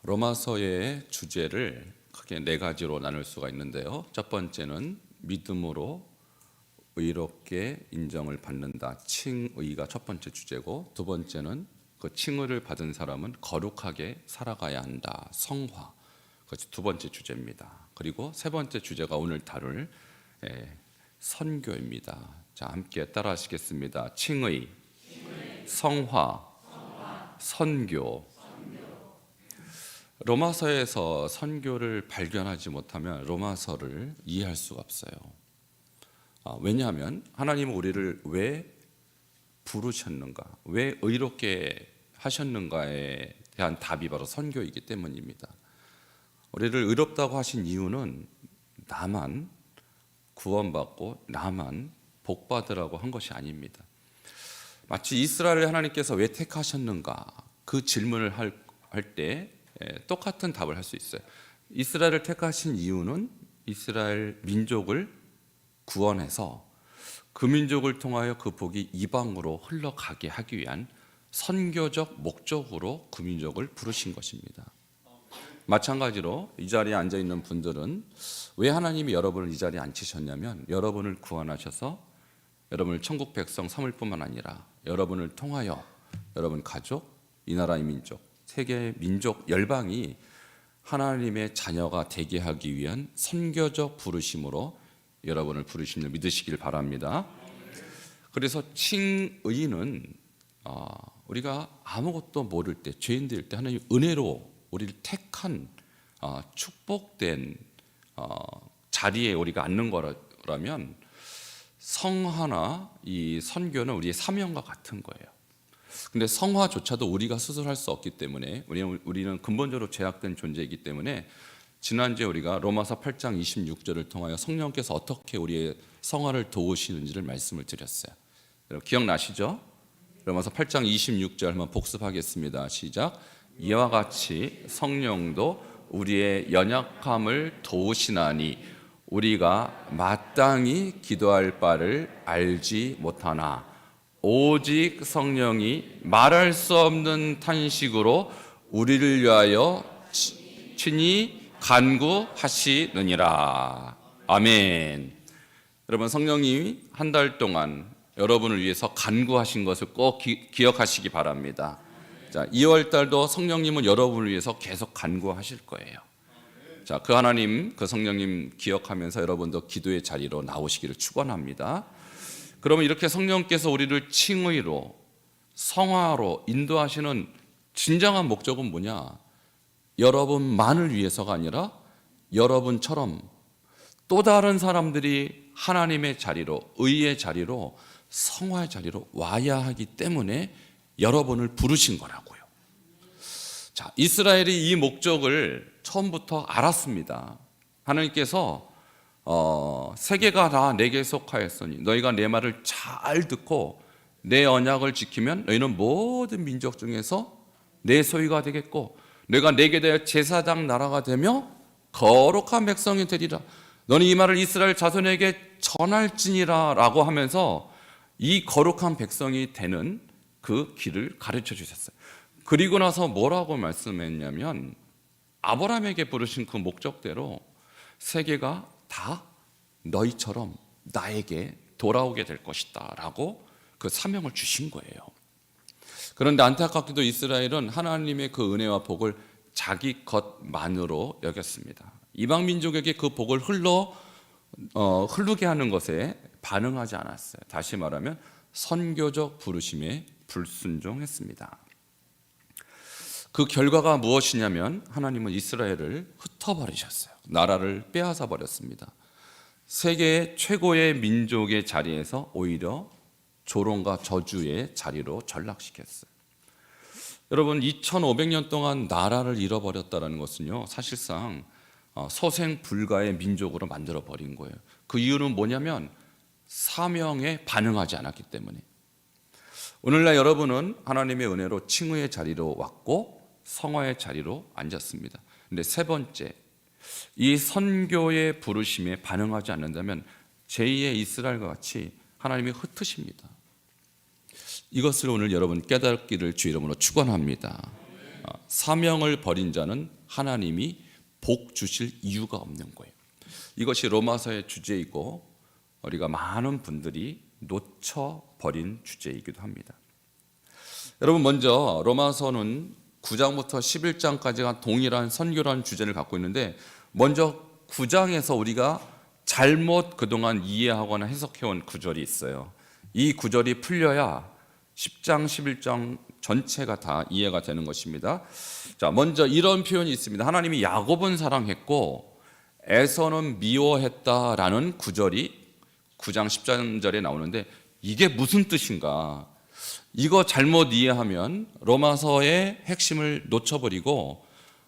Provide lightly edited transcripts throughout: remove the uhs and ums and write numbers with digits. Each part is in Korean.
로마서의 주제를 크게 네 가지로 나눌 수가 있는데요. 첫 번째는 믿음으로 의롭게 인정을 받는다. 칭의가 첫 번째 주제고, 두 번째는 그 칭의를 받은 사람은 거룩하게 살아가야 한다. 성화. 그것이 두 번째 주제입니다. 그리고 세 번째 주제가 오늘 다룰 선교입니다. 자, 함께 따라하시겠습니다. 칭의, 성화, 선교. 로마서에서 선교를 발견하지 못하면 로마서를 이해할 수가 없어요. 왜냐하면 하나님은 우리를 왜 부르셨는가, 왜 의롭게 하셨는가에 대한 답이 바로 선교이기 때문입니다. 우리를 의롭다고 하신 이유는 나만 구원받고 나만 복받으라고 한 것이 아닙니다. 마치 이스라엘을 하나님께서 왜 택하셨는가, 그 질문을 할 때 똑같은 답을 할 수 있어요. 이스라엘을 택하신 이유는 이스라엘 민족을 구원해서 그 민족을 통하여 그 복이 이방으로 흘러가게 하기 위한 선교적 목적으로 그 민족을 부르신 것입니다. 마찬가지로 이 자리에 앉아 있는 분들은 왜 하나님이 여러분을 이 자리에 앉히셨냐면, 여러분을 구원하셔서 여러분을 천국 백성 삼을 뿐만 아니라 여러분을 통하여 여러분 가족, 이 나라의 민족, 세계의 민족 열방이 하나님의 자녀가 되게 하기 위한 선교적 부르심으로 여러분을 부르심을 믿으시길 바랍니다. 그래서 칭의는 우리가 아무것도 모를 때, 죄인들일 때 하나님 은혜로 우리를 택한 축복된 자리에 우리가 앉는 거라면, 성화나 이 선교는 우리의 사명과 같은 거예요. 근데 성화조차도 우리가 스스로 할 수 없기 때문에, 우리는 근본적으로 죄악된 존재이기 때문에, 지난주에 우리가 로마서 8장 26절을 통하여 성령께서 어떻게 우리의 성화를 도우시는지를 말씀을 드렸어요. 여러분 기억나시죠? 로마서 8장 26절 한번 복습하겠습니다. 시작. 이와 같이 성령도 우리의 연약함을 도우시나니 우리가 마땅히 기도할 바를 알지 못하나 오직 성령이 말할 수 없는 탄식으로 우리를 위하여 친히 간구하시느니라. 아멘. 여러분, 성령님이 한 달 동안 여러분을 위해서 간구하신 것을 꼭 기억하시기 바랍니다. 자, 2월 달도 성령님은 여러분을 위해서 계속 간구하실 거예요. 자, 그 하나님, 그 성령님 기억하면서 여러분도 기도의 자리로 나오시기를 축원합니다. 그러면 이렇게 성령께서 우리를 칭의로, 성화로 인도하시는 진정한 목적은 뭐냐? 여러분만을 위해서가 아니라 여러분처럼 또 다른 사람들이 하나님의 자리로, 의의 자리로, 성화의 자리로 와야 하기 때문에 여러분을 부르신 거라고요. 자, 이스라엘이 이 목적을 처음부터 알았습니다. 하나님께서 세계가 다 내게 속하였으니 너희가 내 말을 잘 듣고 내 언약을 지키면 너희는 모든 민족 중에서 내 소유가 되겠고 내가 내게 대하여 제사장 나라가 되며 거룩한 백성이 되리라. 너는 이 말을 이스라엘 자손에게 전할지니라 라고 하면서 이 거룩한 백성이 되는 그 길을 가르쳐 주셨어요. 그리고 나서 뭐라고 말씀했냐면, 아브라함에게 부르신 그 목적대로 세계가 다 너희처럼 나에게 돌아오게 될 것이다 라고 그 사명을 주신 거예요. 그런데 안타깝게도 이스라엘은 하나님의 그 은혜와 복을 자기 것만으로 여겼습니다. 이방 민족에게 그 복을 흐르게 하는 것에 반응하지 않았어요. 다시 말하면 선교적 부르심에 불순종했습니다. 그 결과가 무엇이냐면, 하나님은 이스라엘을 흩어버리셨어요. 나라를 빼앗아 버렸습니다. 세계 최고의 민족의 자리에서 오히려 조롱과 저주의 자리로 전락시켰어요. 여러분, 2500년 동안 나라를 잃어버렸다는 것은요, 사실상 소생 불가의 민족으로 만들어 버린 거예요. 그 이유는 뭐냐면 사명에 반응하지 않았기 때문에. 오늘날 여러분은 하나님의 은혜로 칭의의 자리로 왔고 성화의 자리로 앉았습니다. 근데 세 번째, 이 선교의 부르심에 반응하지 않는다면 제2의 이스라엘과 같이 하나님이 흩으십니다. 이것을 오늘 여러분 깨닫기를 주 이름으로 축원합니다. 사명을 버린 자는 하나님이 복 주실 이유가 없는 거예요. 이것이 로마서의 주제이고 우리가 많은 분들이 놓쳐버린 주제이기도 합니다. 여러분, 먼저 로마서는 9장부터 11장까지가 동일한 선교라는 주제를 갖고 있는데, 먼저 9장에서 우리가 잘못 그동안 이해하거나 해석해온 구절이 있어요. 이 구절이 풀려야 10장, 11장 전체가 다 이해가 되는 것입니다. 자, 먼저 이런 표현이 있습니다. 하나님이 야곱은 사랑했고 에서는 미워했다라는 구절이 9장 13절에 나오는데, 이게 무슨 뜻인가? 이거 잘못 이해하면 로마서의 핵심을 놓쳐버리고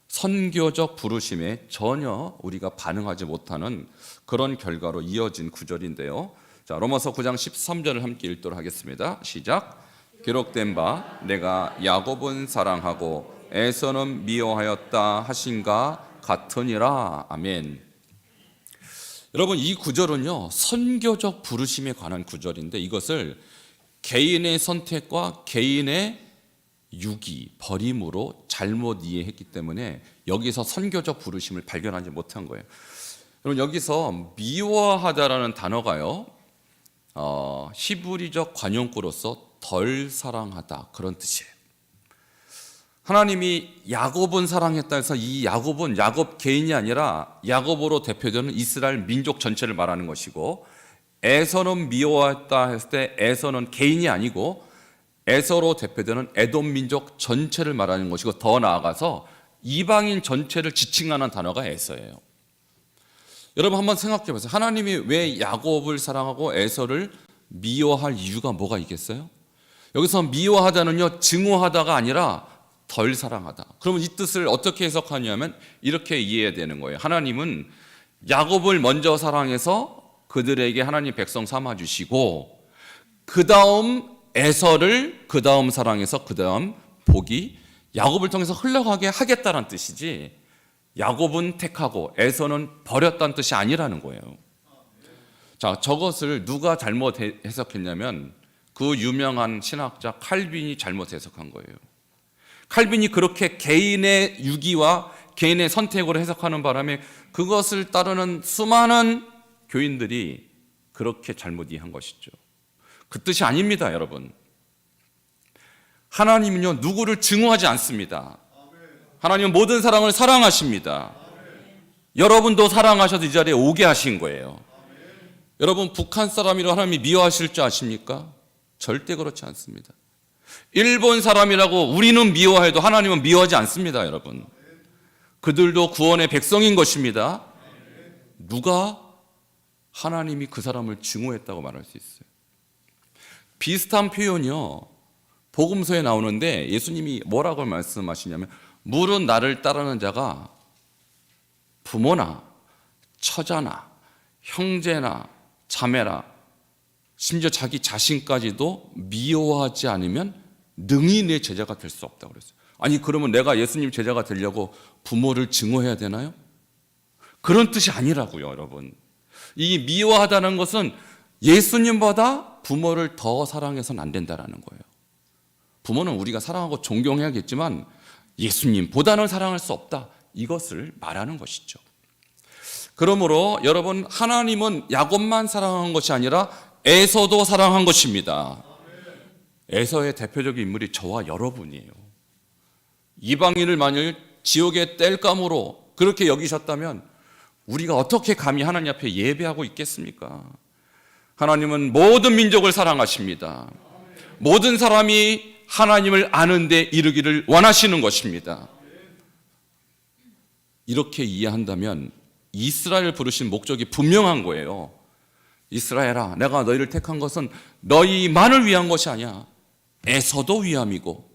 선교적 부르심에 전혀 우리가 반응하지 못하는 그런 결과로 이어진 구절인데요. 자, 로마서 9장 13절을 함께 읽도록 하겠습니다. 시작. 기록된 바 내가 야곱은 사랑하고 에서는 미워하였다 하신가 같으니라. 아멘. 여러분, 이 구절은요, 선교적 부르심에 관한 구절인데, 이것을 개인의 선택과 개인의 유기, 버림으로 잘못 이해했기 때문에 여기서 선교적 부르심을 발견하지 못한 거예요. 여러분, 여기서 미워하다라는 단어가요, 히브리적 관용구로서 덜 사랑하다, 그런 뜻이에요. 하나님이 야곱은 사랑했다 해서 이 야곱은 야곱 개인이 아니라 야곱으로 대표되는 이스라엘 민족 전체를 말하는 것이고, 에서는 미워했다 했을 때 에서는 개인이 아니고 에서로 대표되는 에돔 민족 전체를 말하는 것이고, 더 나아가서 이방인 전체를 지칭하는 단어가 에서예요. 여러분, 한번 생각해 보세요. 하나님이 왜 야곱을 사랑하고 에서를 미워할 이유가 뭐가 있겠어요? 여기서 미워하다는요, 증오하다가 아니라 덜 사랑하다. 그러면 이 뜻을 어떻게 해석하냐면 이렇게 이해해야 되는 거예요. 하나님은 야곱을 먼저 사랑해서 그들에게 하나님 백성 삼아주시고, 그 다음 에서를 그 다음 사랑해서 그 다음 복이 야곱을 통해서 흘러가게 하겠다는 뜻이지, 야곱은 택하고 에서는 버렸다는 뜻이 아니라는 거예요. 자, 저것을 누가 잘못 해석했냐면 그 유명한 신학자 칼빈이 잘못 해석한 거예요. 칼빈이 그렇게 개인의 유기와 개인의 선택으로 해석하는 바람에 그것을 따르는 수많은 교인들이 그렇게 잘못 이해한 것이죠. 그 뜻이 아닙니다, 여러분. 하나님은요, 누구를 증오하지 않습니다. 하나님은 모든 사람을 사랑하십니다. 여러분도 사랑하셔서 이 자리에 오게 하신 거예요. 여러분, 북한 사람이라고 하나님이 미워하실 줄 아십니까? 절대 그렇지 않습니다. 일본 사람이라고 우리는 미워해도 하나님은 미워하지 않습니다, 여러분. 그들도 구원의 백성인 것입니다. 누가 하나님이 그 사람을 증오했다고 말할 수 있어요? 비슷한 표현이요, 복음서에 나오는데 예수님이 뭐라고 말씀하시냐면, 물은 나를 따르는 자가 부모나 처자나 형제나 자매나 심지어 자기 자신까지도 미워하지 않으면 능히 내 제자가 될 수 없다고 그랬어요. 아니, 그러면 내가 예수님 제자가 되려고 부모를 증오해야 되나요? 그런 뜻이 아니라고요, 여러분. 이 미워하다는 것은 예수님보다 부모를 더 사랑해서는 안 된다는 거예요. 부모는 우리가 사랑하고 존경해야겠지만 예수님보다는 사랑할 수 없다, 이것을 말하는 것이죠. 그러므로 여러분, 하나님은 야곱만 사랑한 것이 아니라 에서도 사랑한 것입니다. 에서의 대표적인 인물이 저와 여러분이에요. 이방인을 만일 지옥의 땔감으로 그렇게 여기셨다면 우리가 어떻게 감히 하나님 앞에 예배하고 있겠습니까? 하나님은 모든 민족을 사랑하십니다. 모든 사람이 하나님을 아는 데 이르기를 원하시는 것입니다. 이렇게 이해한다면 이스라엘 부르신 목적이 분명한 거예요. 이스라엘아, 내가 너희를 택한 것은 너희만을 위한 것이 아니야. 에서도 위함이고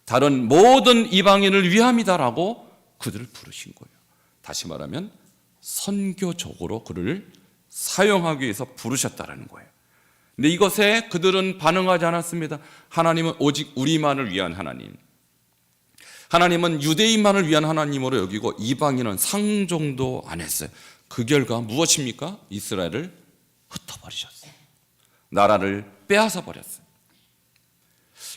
다른 모든 이방인을 위함이다라고 그들을 부르신 거예요. 다시 말하면 선교적으로 그를 사용하기 위해서 부르셨다라는 거예요. 근데 이것에 그들은 반응하지 않았습니다. 하나님은 오직 우리만을 위한 하나님, 하나님은 유대인만을 위한 하나님으로 여기고 이방인은 상종도 안 했어요. 그 결과 무엇입니까? 이스라엘을 흩어버리셨어요. 나라를 빼앗아 버렸어요.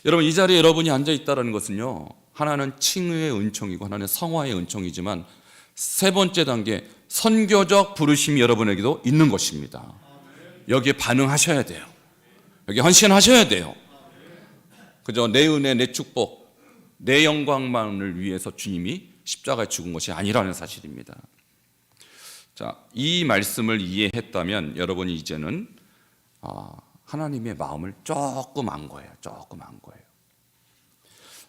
여러분, 이 자리에 여러분이 앉아 있다는 것은요, 하나는 칭의의 은총이고 하나는 성화의 은총이지만 세 번째 단계 선교적 부르심이 여러분에게도 있는 것입니다. 여기에 반응하셔야 돼요. 여기 헌신하셔야 돼요. 그저 내 은혜, 내 축복, 내 영광만을 위해서 주님이 십자가에 죽은 것이 아니라는 사실입니다. 자, 이 말씀을 이해했다면 여러분이 이제는 하나님의 마음을 조금 안 거예요. 조금 안 거예요.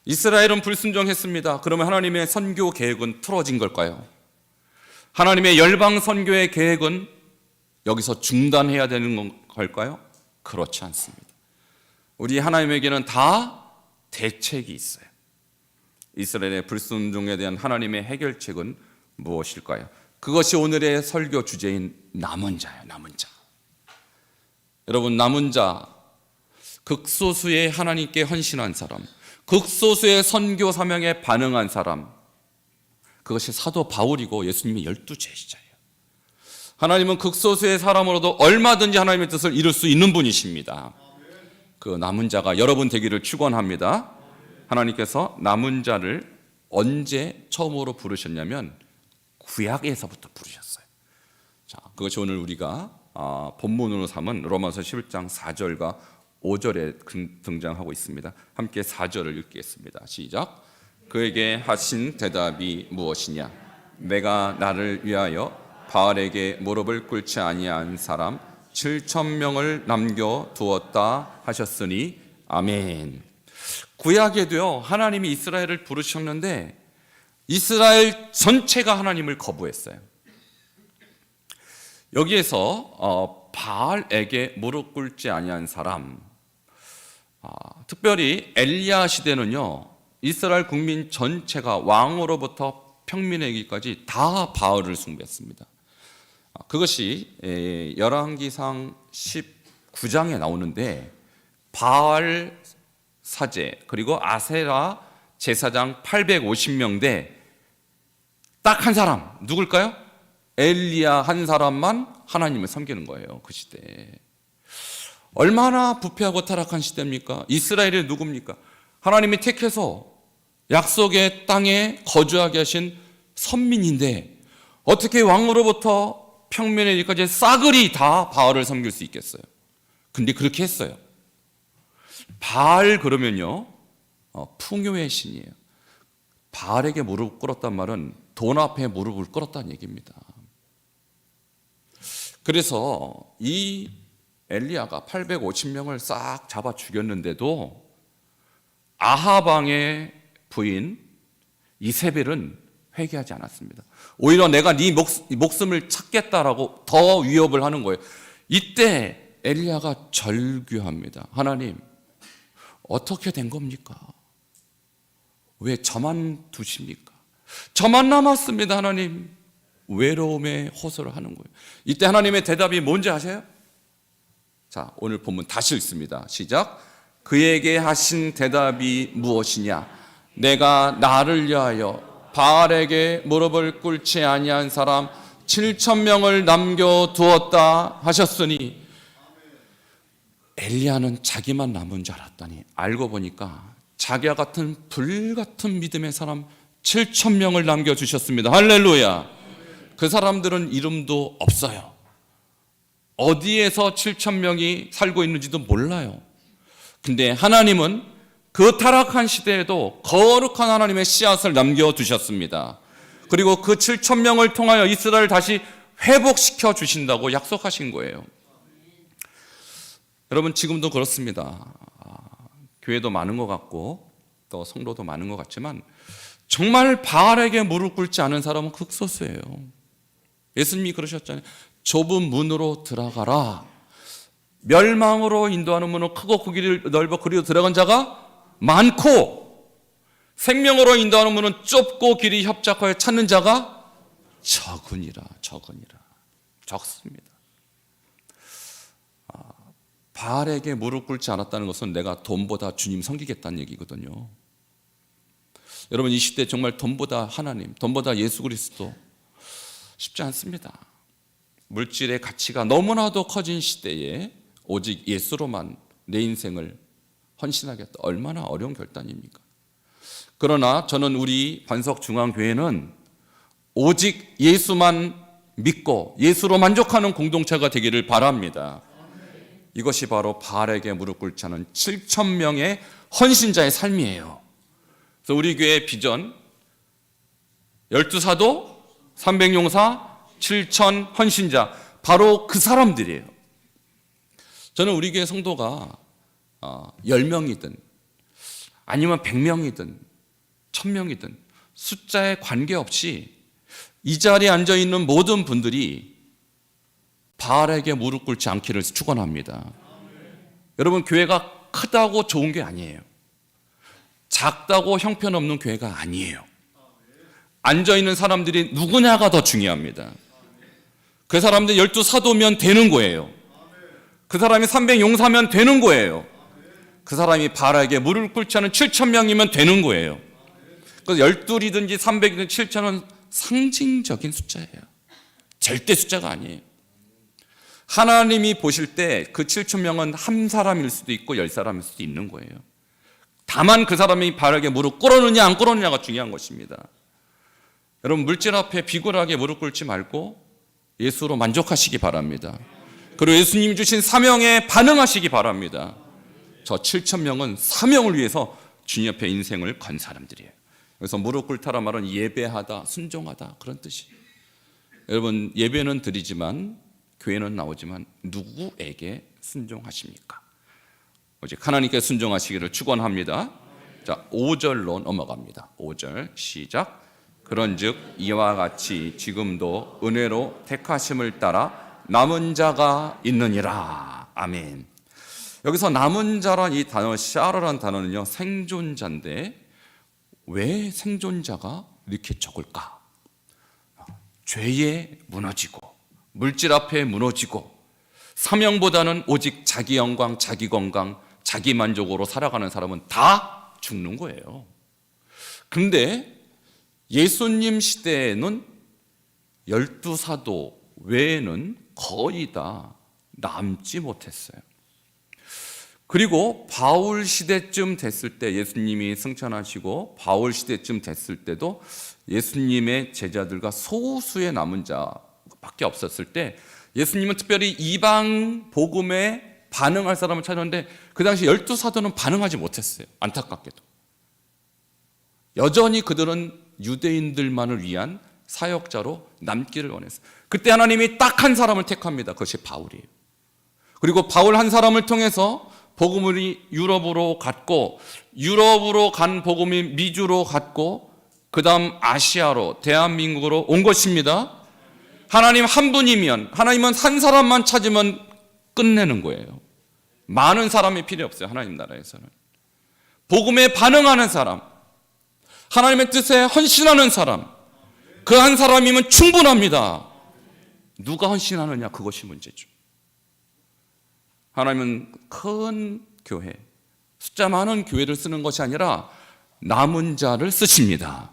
이스라엘은 불순종했습니다. 그러면 하나님의 선교 계획은 틀어진 걸까요? 하나님의 열방 선교의 계획은 여기서 중단해야 되는 걸까요? 그렇지 않습니다. 우리 하나님에게는 다 대책이 있어요. 이스라엘의 불순종에 대한 하나님의 해결책은 무엇일까요? 그것이 오늘의 설교 주제인 남은 자예요. 남은 자. 여러분, 남은 자, 극소수의 하나님께 헌신한 사람, 극소수의 선교 사명에 반응한 사람, 그것이 사도 바울이고 예수님의 12제자예요. 하나님은 극소수의 사람으로도 얼마든지 하나님의 뜻을 이룰 수 있는 분이십니다. 그 남은 자가 여러분 되기를 축원합니다. 하나님께서 남은 자를 언제 처음으로 부르셨냐면 구약에서부터 부르셨어요. 자, 그것이 오늘 우리가 본문으로 삼은 로마서 11장 4절과 5절에 등장하고 있습니다. 함께 4절을 읽겠습니다. 시작. 그에게 하신 대답이 무엇이냐? 내가 나를 위하여 바알에게 무릎을 꿇지 아니한 사람 7,000명을 남겨두었다 하셨으니 아멘. 구약에도요, 하나님이 이스라엘을 부르셨는데 이스라엘 전체가 하나님을 거부했어요. 여기에서 바알에게 무릎 꿇지 아니한 사람, 특별히 엘리야 시대는요, 이스라엘 국민 전체가 왕으로부터 평민에게까지 다 바알을 숭배했습니다. 그것이 열왕기상 19장에 나오는데 바알 사제 그리고 아세라 제사장 850명대 딱 한 사람, 누굴까요? 엘리야 한 사람만 하나님을 섬기는 거예요. 그 시대에. 얼마나 부패하고 타락한 시대입니까? 이스라엘이 누굽니까? 하나님이 택해서 약속의 땅에 거주하게 하신 선민인데 어떻게 왕으로부터 평면에 이까지 싸그리 다 바알을 섬길 수 있겠어요? 근데 그렇게 했어요. 바알 그러면요, 풍요의 신이에요. 바알에게 무릎 꿇었단 말은 돈 앞에 무릎을 꿇었다는 얘기입니다. 그래서 이 엘리야가 850명을 싹 잡아 죽였는데도 아합 왕의 부인 이세벨은 회개하지 않았습니다. 오히려 내가 네 목숨을 찾겠다라고 더 위협을 하는 거예요. 이때 엘리야가 절규합니다. 하나님, 어떻게 된 겁니까? 왜 저만 두십니까? 저만 남았습니다. 하나님. 외로움에 호소를 하는 거예요. 이때 하나님의 대답이 뭔지 아세요? 자, 오늘 본문 다시 읽습니다. 시작. 그에게 하신 대답이 무엇이냐? 내가 나를 위하여 바알에게 무릎을 꿇지 아니한 사람 7,000명을 남겨두었다 하셨으니, 엘리야는 자기만 남은 줄 알았더니 알고 보니까 자기와 같은 불같은 믿음의 사람 7,000명을 남겨주셨습니다. 할렐루야. 그 사람들은 이름도 없어요. 어디에서 7,000명이 살고 있는지도 몰라요. 근데 하나님은 그 타락한 시대에도 거룩한 하나님의 씨앗을 남겨두셨습니다. 그리고 그 7,000명을 통하여 이스라엘을 다시 회복시켜 주신다고 약속하신 거예요. 여러분, 지금도 그렇습니다. 교회도 많은 것 같고 또 성도도 많은 것 같지만 정말 바알에게 무릎 꿇지 않은 사람은 극소수예요. 예수님이 그러셨잖아요. 좁은 문으로 들어가라. 멸망으로 인도하는 문은 크고 그 길이 넓어 그리로 들어간 자가 많고, 생명으로 인도하는 문은 좁고 길이 협착하여 찾는 자가 적으니라. 적습니다. 바알에게 무릎 꿇지 않았다는 것은 내가 돈보다 주님 섬기겠다는 얘기거든요. 여러분, 이 시대 정말 돈보다 하나님, 돈보다 예수 그리스도 쉽지 않습니다. 물질의 가치가 너무나도 커진 시대에 오직 예수로만 내 인생을 헌신하겠다. 얼마나 어려운 결단입니까? 그러나 저는 우리 반석중앙교회는 오직 예수만 믿고 예수로 만족하는 공동체가 되기를 바랍니다. 이것이 바로 바알에게 무릎 꿇지 않은 7,000명의 헌신자의 삶이에요. 그래서 우리 교회의 비전 12사도, 300용사, 7,000 헌신자, 바로 그 사람들이에요. 저는 우리 교회 성도가 10명이든 아니면 100명이든 1000명이든 숫자에 관계없이 이 자리에 앉아있는 모든 분들이 바알에게 무릎 꿇지 않기를 축원합니다. 여러분, 교회가 크다고 좋은 게 아니에요. 작다고 형편없는 교회가 아니에요. 앉아있는 사람들이 누구냐가 더 중요합니다. 그 사람들 12사도면 되는 거예요. 그 사람이 300용사면 되는 거예요. 그 사람이 바알에게 무릎 꿇지 않은 7,000명이면 되는 거예요. 그래서 12이든지 300이든지 7,000은 상징적인 숫자예요. 절대 숫자가 아니에요. 하나님이 보실 때 그 7,000명은 한 사람일 수도 있고 10사람일 수도 있는 거예요. 다만 그 사람이 바알에게 무릎 꿇었느냐 안 꿇었느냐가 중요한 것입니다. 여러분, 물질 앞에 비굴하게 무릎 꿇지 말고 예수로 만족하시기 바랍니다. 그리고 예수님 주신 사명에 반응하시기 바랍니다. 저 7,000명은 사명을 위해서 주님 앞에 인생을 건 사람들이에요. 그래서 무릎 꿇다란 말은 예배하다, 순종하다, 그런 뜻이에요. 여러분, 예배는 드리지만 교회는 나오지만 누구에게 순종하십니까? 오직 하나님께 순종하시기를 축원합니다. 자, 5절로 넘어갑니다. 5절 시작. 그런즉 이와 같이 지금도 은혜로 택하심을 따라 남은 자가 있느니라. 아멘. 여기서 남은 자란 이 단어, 샤르란 단어는요, 생존자인데 왜 생존자가 이렇게 적을까? 죄에 무너지고 물질 앞에 무너지고 사명보다는 오직 자기 영광, 자기 건강, 자기 만족으로 살아가는 사람은 다 죽는 거예요. 근데 예수님 시대에는 12사도 외에는 거의 다 남지 못했어요. 그리고 바울 시대쯤 됐을 때, 예수님이 승천하시고 바울 시대쯤 됐을 때도 예수님의 제자들과 소수의 남은 자밖에 없었을 때 예수님은 특별히 이방 복음에 반응할 사람을 찾았는데 그 당시 12사도는 반응하지 못했어요. 안타깝게도. 여전히 그들은 유대인들만을 위한 사역자로 남기를 원했어요. 그때 하나님이 딱 한 사람을 택합니다. 그것이 바울이에요. 그리고 바울 한 사람을 통해서 복음이 유럽으로 갔고, 유럽으로 간 복음이 미주로 갔고, 그 다음 아시아로, 대한민국으로 온 것입니다. 하나님 한 분이면, 하나님은 한 사람만 찾으면 끝내는 거예요. 많은 사람이 필요 없어요. 하나님 나라에서는. 복음에 반응하는 사람, 하나님의 뜻에 헌신하는 사람, 그 한 사람이면 충분합니다. 누가 헌신하느냐, 그것이 문제죠. 하나님은 큰 교회, 숫자 많은 교회를 쓰는 것이 아니라 남은 자를 쓰십니다.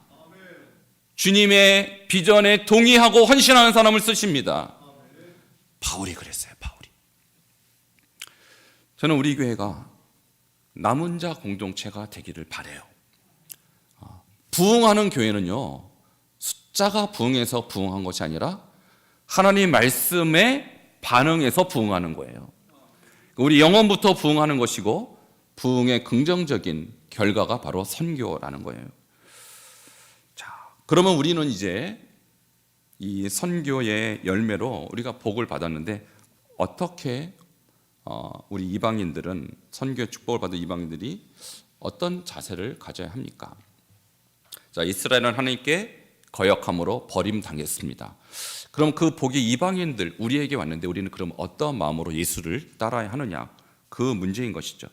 주님의 비전에 동의하고 헌신하는 사람을 쓰십니다. 바울이 그랬어요. 바울이. 저는 우리 교회가 남은 자 공동체가 되기를 바라요. 부흥하는 교회는요, 숫자가 부흥해서 부흥한 것이 아니라 하나님 말씀에 반응해서 부흥하는 거예요. 우리 영혼부터 부흥하는 것이고 부흥의 긍정적인 결과가 바로 선교라는 거예요. 자, 그러면 우리는 이제 이 선교의 열매로 우리가 복을 받았는데 어떻게 우리 이방인들은, 선교의 축복을 받은 이방인들이 어떤 자세를 가져야 합니까? 자, 이스라엘은 하나님께 거역함으로 버림당했습니다. 그럼 그 복이 이방인들, 우리에게 왔는데 우리는 그럼 어떤 마음으로 예수를 따라야 하느냐? 그 문제인 것이죠.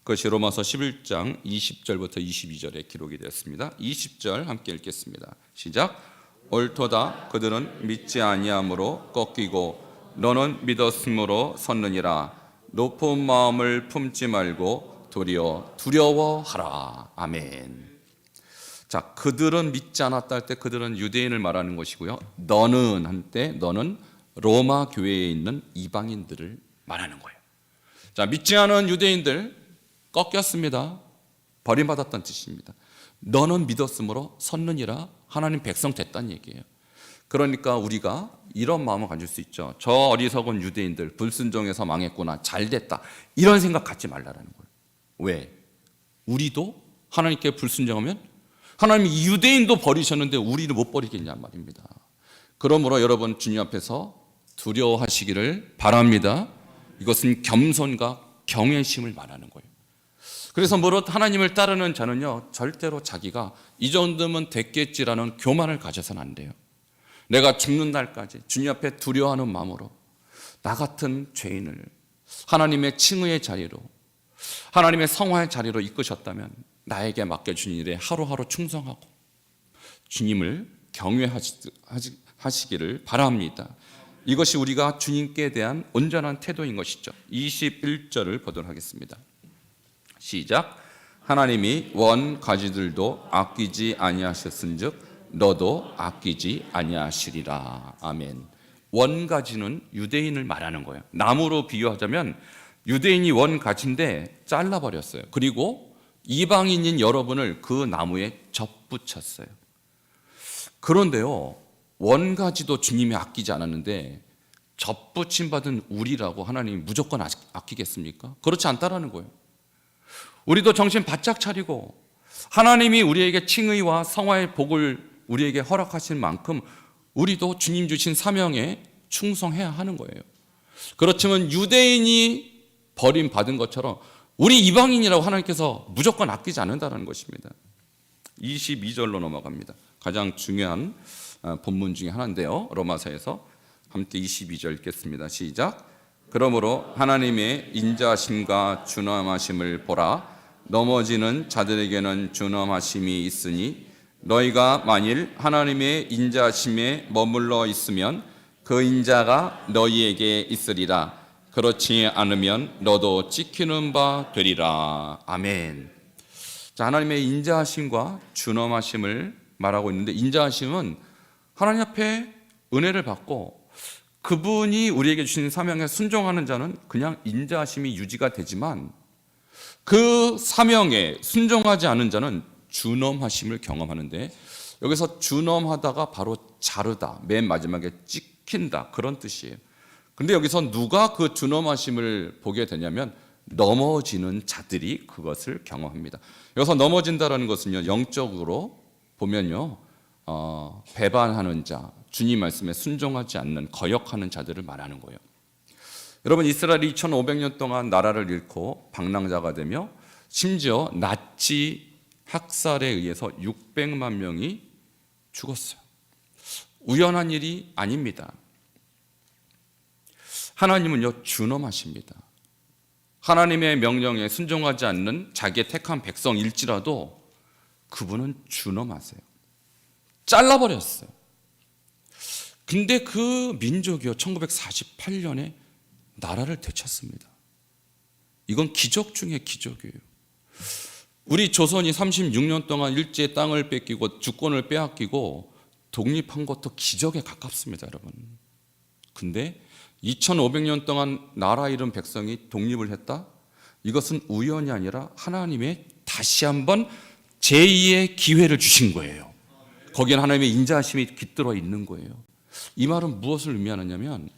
그것이 로마서 11장 20절부터 22절에 기록이 되었습니다. 20절 함께 읽겠습니다. 시작. 옳도다 그들은 믿지 아니함으로 꺾이고 너는 믿었으므로 섰느니라. 높은 마음을 품지 말고 도리어 두려워하라. 아멘. 자, 그들은 믿지 않았다 할 때 그들은 유대인을 말하는 것이고요. 너는 한때 너는 로마 교회에 있는 이방인들을 말하는 거예요. 자, 믿지 않은 유대인들 꺾였습니다. 버림받았다는 뜻입니다. 너는 믿었으므로 섰느니라. 하나님 백성 됐다는 얘기예요. 그러니까 우리가 이런 마음을 가질 수 있죠. 저 어리석은 유대인들 불순종해서 망했구나, 잘 됐다, 이런 생각 갖지 말라는 거예요. 왜? 우리도 하나님께 불순종하면 하나님이 유대인도 버리셨는데 우리를 못 버리겠냐 말입니다. 그러므로 여러분 주님 앞에서 두려워하시기를 바랍니다. 이것은 겸손과 경외심을 말하는 거예요. 그래서 무릇 하나님을 따르는 자는요, 절대로 자기가 이 정도면 됐겠지라는 교만을 가져서는 안 돼요. 내가 죽는 날까지 주님 앞에 두려워하는 마음으로 나 같은 죄인을 하나님의 칭의의 자리로, 하나님의 성화의 자리로 이끄셨다면 나에게 맡겨준 일에 하루하루 충성하고 주님을 경외하시기를 바랍니다. 이것이 우리가 주님께 대한 온전한 태도인 것이죠. 21절을 보도록 하겠습니다. 시작. 하나님이 원 가지들도 아끼지 아니하셨은즉 너도 아끼지 아니하시리라. 아멘. 원 가지는 유대인을 말하는 거예요. 나무로 비유하자면 유대인이 원 가지인데 잘라버렸어요. 그리고 이방인인 여러분을 그 나무에 접붙였어요. 그런데요, 원 가지도 주님이 아끼지 않았는데 접붙임 받은 우리라고 하나님이 무조건 아끼겠습니까? 그렇지 않다라는 거예요. 우리도 정신 바짝 차리고 하나님이 우리에게 칭의와 성화의 복을 우리에게 허락하신 만큼 우리도 주님 주신 사명에 충성해야 하는 거예요. 그렇지만 유대인이 버림받은 것처럼 우리 이방인이라고 하나님께서 무조건 아끼지 않는다는 것입니다. 22절로 넘어갑니다. 가장 중요한 본문 중에 하나인데요, 로마서에서 함께 22절 읽겠습니다. 시작. 그러므로 하나님의 인자하심과 준엄하심을 보라. 넘어지는 자들에게는 준엄하심이 있으니 너희가 만일 하나님의 인자하심에 머물러 있으면 그 인자가 너희에게 있으리라. 그렇지 않으면 너도 찍히는 바 되리라. 아멘. 자, 하나님의 인자하심과 준엄하심을 말하고 있는데, 인자하심은 하나님 앞에 은혜를 받고 그분이 우리에게 주신 사명에 순종하는 자는 그냥 인자하심이 유지가 되지만, 그 사명에 순종하지 않은 자는 준엄하심을 경험하는데, 여기서 준엄하다가 바로 자르다, 맨 마지막에 찍힌다, 그런 뜻이에요. 근데 여기서 누가 그 준엄하심을 보게 되냐면 넘어지는 자들이 그것을 경험합니다. 여기서 넘어진다라는 것은요, 영적으로 보면요, 배반하는 자, 주님 말씀에 순종하지 않는 거역하는 자들을 말하는 거예요. 여러분, 이스라엘이 2500년 동안 나라를 잃고 방랑자가 되며 심지어 나치 학살에 의해서 600만 명이 죽었어요. 우연한 일이 아닙니다. 하나님은요, 준엄하십니다. 하나님의 명령에 순종하지 않는 자기의 택한 백성일지라도 그분은 준엄하세요. 잘라버렸어요. 근데 그 민족이요, 1948년에 나라를 되찾습니다. 이건 기적 중에 기적이에요. 우리 조선이 36년 동안 일제의 땅을 뺏기고 주권을 빼앗기고 독립한 것도 기적에 가깝습니다, 여러분. 근데 2500년 동안 나라 잃은 백성이 독립을 했다? 이것은 우연이 아니라 하나님의 다시 한번 제2의 기회를 주신 거예요. 거기에는 하나님의 인자하심이 깃들어 있는 거예요. 이 말은 무엇을 의미하느냐면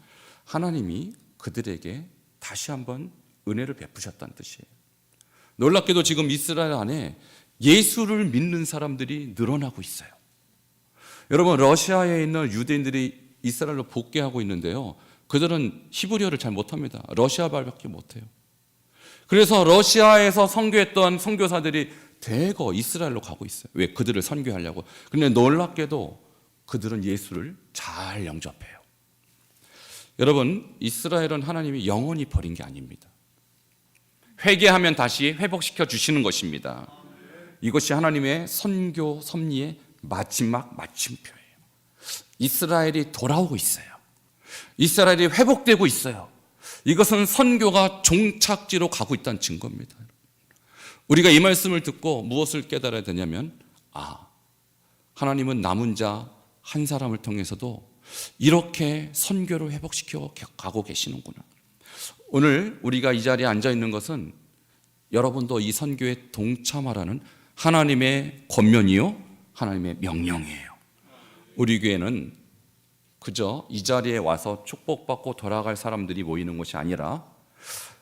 하나님이 그들에게 다시 한번 은혜를 베푸셨다는 뜻이에요. 놀랍게도 지금 이스라엘 안에 예수를 믿는 사람들이 늘어나고 있어요. 여러분, 러시아에 있는 유대인들이 이스라엘로 복귀하고 있는데요, 그들은 히브리어를 잘 못합니다. 러시아말밖에 못해요. 그래서 러시아에서 선교했던 선교사들이 대거 이스라엘로 가고 있어요. 왜? 그들을 선교하려고. 그런데 놀랍게도 그들은 예수를 잘 영접해요. 여러분, 이스라엘은 하나님이 영원히 버린 게 아닙니다. 회개하면 다시 회복시켜 주시는 것입니다. 이것이 하나님의 선교 섭리의 마지막 마침표예요. 이스라엘이 돌아오고 있어요. 이스라엘이 회복되고 있어요. 이것은 선교가 종착지로 가고 있다는 증거입니다. 우리가 이 말씀을 듣고 무엇을 깨달아야 되냐면, 하나님은 남은 자 한 사람을 통해서도 이렇게 선교를 회복시켜 가고 계시는구나. 오늘 우리가 이 자리에 앉아 있는 것은 여러분도 이 선교에 동참하라는 하나님의 권면이요, 하나님의 명령이에요. 우리 교회는 그저 이 자리에 와서 축복받고 돌아갈 사람들이 모이는 것이 아니라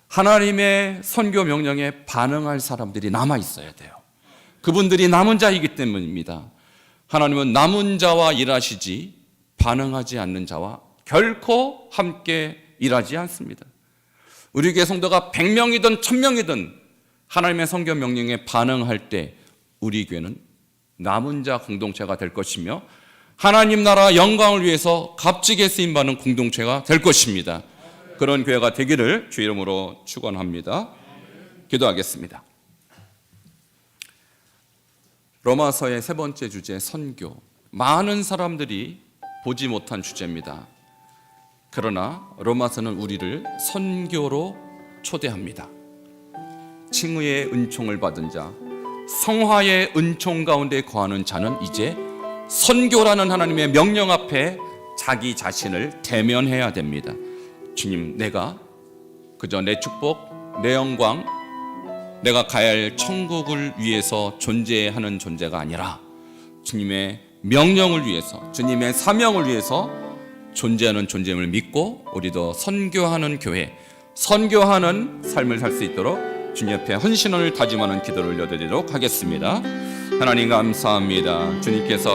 하나님의 선교 명령에 반응할 사람들이 남아 있어야 돼요. 그분들이 남은 자이기 때문입니다. 하나님은 남은 자와 일하시지 반응하지 않는 자와 결코 함께 일하지 않습니다. 우리 교회 성도가 100명이든 1000명이든 하나님의 선교 명령에 반응할 때 우리 교회는 남은 자 공동체가 될 것이며 하나님 나라 영광을 위해서 값지게 쓰임받는 공동체가 될 것입니다. 그런 교회가 되기를 주 이름으로 축원합니다. 기도하겠습니다. 로마서의 세 번째 주제 선교, 많은 사람들이 보지 못한 주제입니다. 그러나 로마서는 우리를 선교로 초대합니다. 칭의의 은총을 받은 자, 성화의 은총 가운데 거하는 자는 이제 선교라는 하나님의 명령 앞에 자기 자신을 대면해야 됩니다. 주님, 내가 그저 내 축복, 내 영광, 내가 가야 할 천국을 위해서 존재하는 존재가 아니라 주님의 명령을 위해서, 주님의 사명을 위해서 존재하는 존재임을 믿고 우리도 선교하는 교회, 선교하는 삶을 살 수 있도록 주님 앞에 헌신을 다짐하는 기도를 올려드리도록 하겠습니다. 하나님 감사합니다. 주님께서